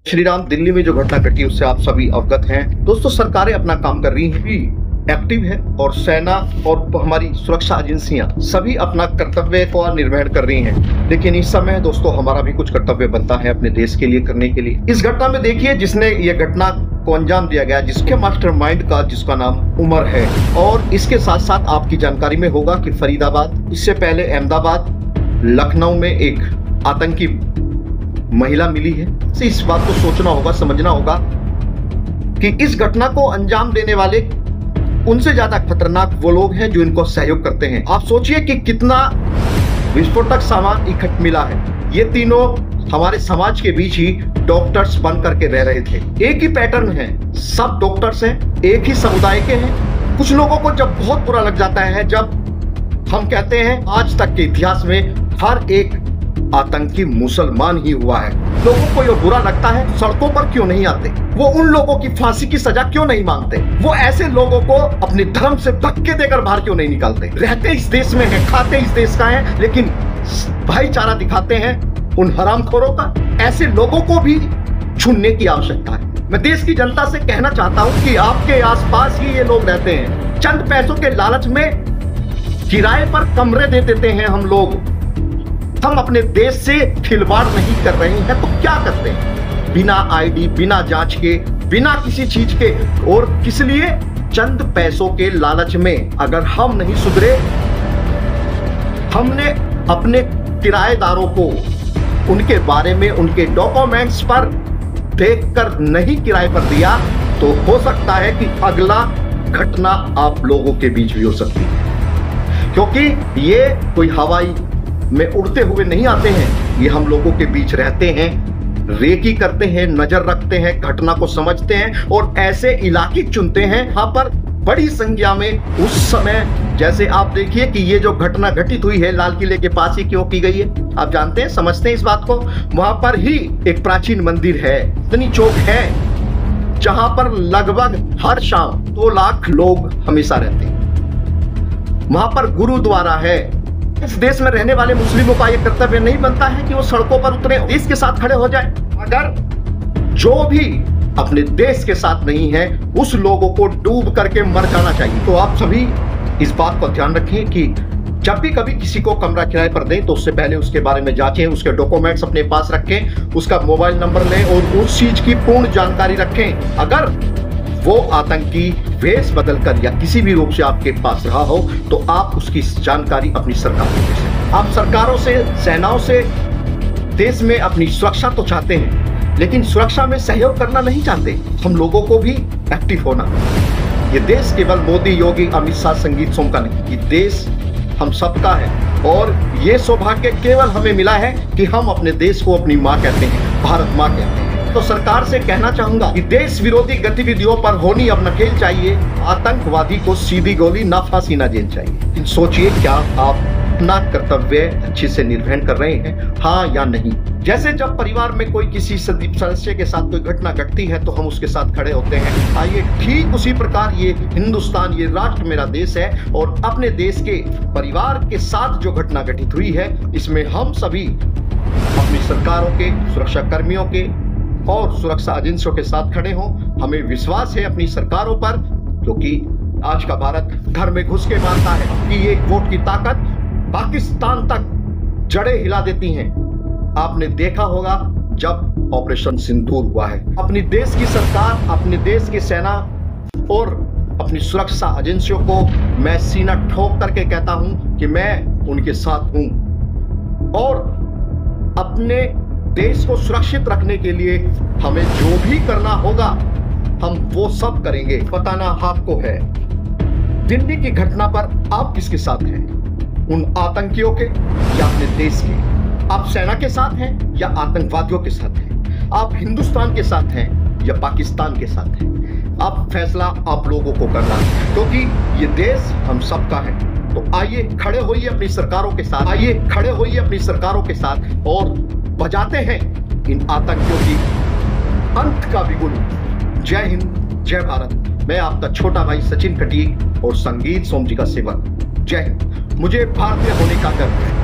श्री राम, दिल्ली में जो घटना घटी उससे आप सभी अवगत हैं। दोस्तों, सरकारें अपना काम कर रही हैं, भी एक्टिव है और सेना और हमारी सुरक्षा एजेंसियां सभी अपना कर्तव्य को निर्वहन कर रही हैं। लेकिन इस समय दोस्तों हमारा भी कुछ कर्तव्य बनता है अपने देश के लिए करने के लिए। इस घटना में देखिए, जिसने ये घटना को अंजाम दिया गया, जिसके मास्टरमाइंड का जिसका नाम उमर है। और इसके साथ साथ आपकी जानकारी में होगा कि फरीदाबाद, इससे पहले अहमदाबाद, लखनऊ में एक आतंकी महिला मिली है। इस बात को सोचना होगा, समझना होगा कि इस घटना को अंजाम देने वाले उनसे ज्यादा खतरनाक वो लोग हैं जो इनको सहयोग करते हैं। आप सोचिए कि कितना विस्फोटक सामान इकट्ठा मिला है। ये तीनों हमारे समाज के बीच ही डॉक्टर्स बन करके रह रहे थे। एक ही पैटर्न है, सब डॉक्टर्स हैं, एक ही समुदाय के हैं। कुछ लोगों को जब बहुत बुरा लग जाता है, जब हम कहते हैं आज तक के इतिहास में हर एक आतंकी मुसलमान ही हुआ है, लोगों को ये बुरा लगता है, सड़कों पर क्यों नहीं आते? वो उन लोगों की फांसी की सजा क्यों नहीं मांगते? वो ऐसे लोगों को अपने धर्म से धक्के देकर बाहर क्यों नहीं निकालते? रहते इस देश में हैं, खाते इस देश का है, लेकिन भाईचारा दिखाते हैं उन हरामखोरों का। ऐसे लोगों को भी चुनने की आवश्यकता है। मैं देश की जनता से कहना चाहता हूं कि आपके आसपास ही ये लोग रहते हैं। चंद पैसों के लालच में किराए पर कमरे दे देते हैं हम लोग। हम अपने देश से खिलवाड़ नहीं कर रहे हैं तो क्या करते हैं? बिना आईडी, बिना जांच के, बिना किसी चीज के, और किस लिए? चंद पैसों के लालच में। अगर हम नहीं सुधरे, हमने अपने किराएदारों को उनके बारे में, उनके डॉक्यूमेंट्स पर देखकर नहीं किराए पर दिया, तो हो सकता है कि अगला घटना आप लोगों के बीच भी हो सकती है। क्योंकि ये कोई हवाई में उड़ते हुए नहीं आते हैं, ये हम लोगों के बीच रहते हैं, रेकी करते हैं, नजर रखते हैं, घटना को समझते हैं और ऐसे इलाके चुनते हैं यहाँ पर बड़ी संख्या में। उस समय जैसे आप देखिए कि ये जो घटना घटित हुई है लाल किले के पास ही क्यों की गई है, आप जानते हैं, समझते हैं इस बात को। वहां पर ही एक प्राचीन मंदिर है, इतनी चौक है, जहां पर लगभग हर शाम 2 लाख लोग हमेशा रहते हैं। वहां पर गुरुद्वारा है। इस देश में रहने वाले मुस्लिमों का यह कर्तव्य नहीं बनता है कि वो सड़कों पर उतरे, देश के साथ खड़े हो जाए? अगर जो भी अपने देश के साथ नहीं है, उस लोगों को डूब करके मर जाना चाहिए। तो आप सभी इस बात को ध्यान रखें कि जब भी कभी किसी को कमरा किराए पर दें तो उससे पहले उसके बारे में जांचें, उसके डॉक्यूमेंट्स अपने पास रखें, उसका मोबाइल नंबर लें और उस चीज की पूर्ण जानकारी रखें। अगर वो आतंकी वेश बदलकर या किसी भी रूप से आपके पास रहा हो तो आप उसकी जानकारी अपनी सरकार को दे सकते। आप सरकारों से, सेनाओं से देश में अपनी सुरक्षा तो चाहते हैं, लेकिन सुरक्षा में सहयोग करना नहीं चाहते। हम लोगों को भी एक्टिव होना। ये देश केवल मोदी, योगी, अमित शाह, संगीत सोम का नहीं, ये देश हम सबका है। और ये सौभाग्य केवल हमें मिला है कि हम अपने देश को अपनी माँ कहते हैं, भारत माँ कहते हैं। तो सरकार से कहना चाहूंगा कि देश विरोधी गतिविधियों पर होनी अब नकेल चाहिए। आतंकवादी को सीधी गोली, ना फांसी, ना जेल चाहिए। सोचिए, क्या आप अपना कर्तव्य अच्छे से निर्वहन कर रहे हैं, हाँ या नहीं? जैसे जब परिवार में कोई किसी सदस्य के साथ कोई घटना घटती है तो हम उसके साथ खड़े होते हैं, आइए ठीक उसी प्रकार ये हिंदुस्तान, ये राष्ट्र मेरा देश है, और अपने देश के परिवार के साथ जो घटना घटित हुई है, इसमें हम सभी अपनी सरकारों के, सुरक्षा कर्मियों के और सुरक्षा एजेंसियों के साथ खड़े हों। हमें विश्वास है अपनी सरकारों पर, क्योंकि आज का भारत घर में घुस के मानता है कि ये वोट की ताकत पाकिस्तान तक जड़ें हिला देती हैं। आपने देखा होगा जब ऑपरेशन सिंदूर हुआ है। अपनी देश की सरकार, अपने देश की सेना और अपनी सुरक्षा एजेंसियों को मैं सीना ठोक करके कहता हूं कि मैं उनके साथ हूं, और अपने देश को सुरक्षित रखने के लिए हमें जो भी करना होगा हम वो सब करेंगे। बताना आपको है, दिल्ली की घटना पर आप किसके साथ हैं? उन आतंकियों के या अपने देश के? आप सेना के साथ हैं या आतंकवादियों के साथ हैं? आप हिंदुस्तान के साथ हैं या पाकिस्तान के साथ हैं? आप फैसला आप लोगों को करना है, क्योंकि ये देश हम सबका है। तो आइए खड़े होइए अपनी सरकारों के साथ, आइए खड़े होइए अपनी सरकारों के साथ और बजाते हैं इन आतंकियों की अंत का बिगुल। जय हिंद, जय भारत। मैं आपका छोटा भाई सचिन कटीक और संगीत सोम जी का सेवक। जय हिंद। मुझे भारतीय होने का गर्व है।